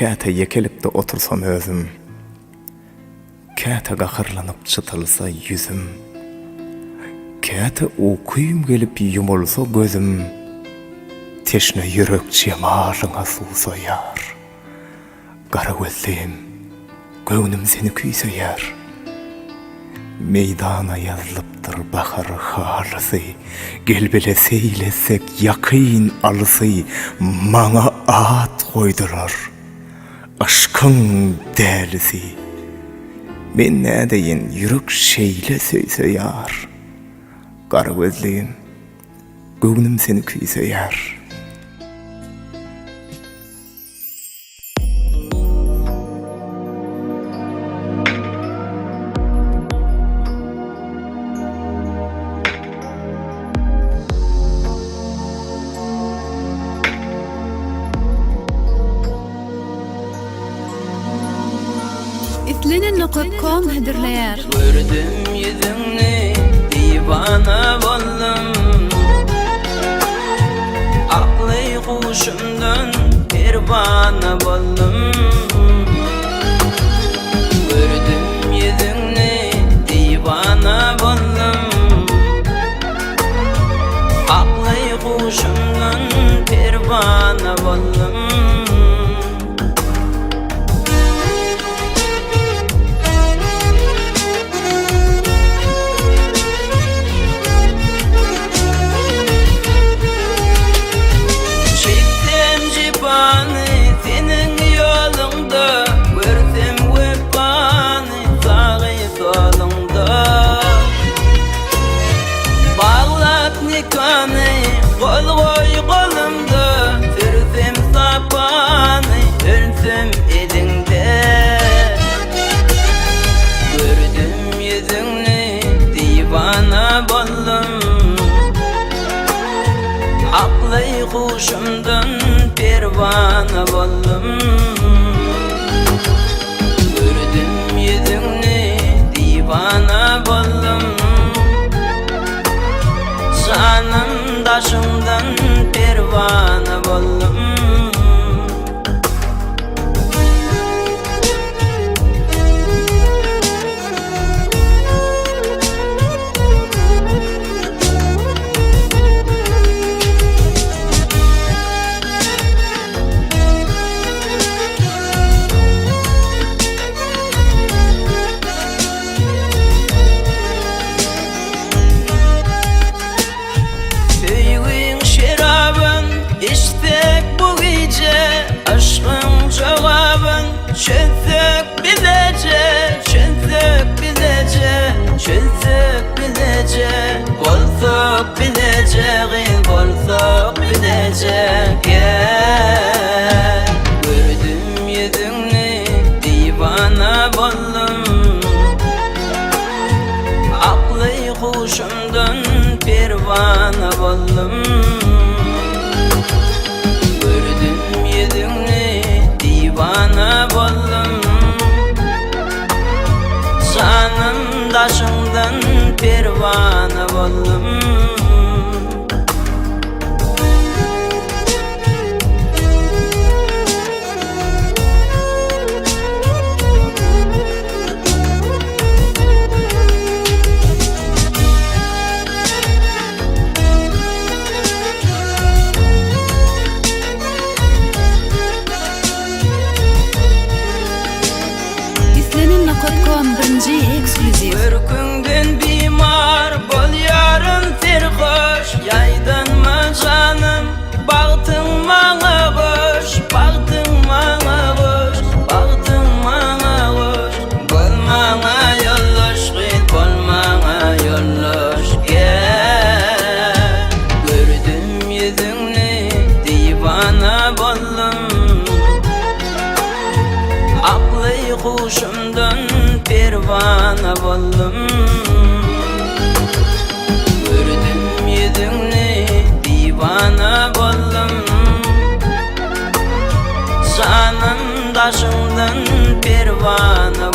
Käte yekelipde otursam özüm, käte gahırlanıp çıtılsa yüzüm, käte okuyum gelip yumulsa gözüm, teşne yürek cemarına susa yar. Kara gözlüğüm, göğnüm seni küyseyar. Meydana yazılıptır bahar halısı, gelbele seylesek yakın alısı, mana at koydurar, aşkın delisi. Men ne deyin yürek şeyle söyse yar. Kara gözlüğüm, göğnüm seni küyseyar. İslenin.com hedirleyer. Gördüm yüzünü, divana boldum. Aklı kuşumdan pervana boldum. Gördüm yüzünü, divana boldum. Aklı kuşumdan pervana boldum. Senin yolunda görsem vefanı sağı solunda. Bağlat nikahını kol koy kolumda, sürsem sapanı ölsem elinde. Gördüm yüzünü, divana boldum. Aklı kuşumdan pervana boldum. Gördüm yüzünü, divana boldum. Canım daşımdan pervana boldum. Çözsek bilecek, çözsek bilecek, çözsek bilecek, olsak bilecek, olsak bilecek. Gel, gördüm yüzünü, divana boldum. Aklı kuşumdan pervana boldum. Gördüm yüzünü, divana boldum. Canım daşımdan pervana boldum. İslenin.com birinci ekskluziv. Örkünden bimar bol yarın terhoş, yaydanma canım, baktın bana koş, baktın bana koş, baktın bana koş. Bolmana yolloş git, bolmana yolloş. Gel, gördüm yüzünü, divana boldum. Aklı kuşumdan pervana boldum. Gördüm yüzünü, divana boldum. Canım daşımdan pervana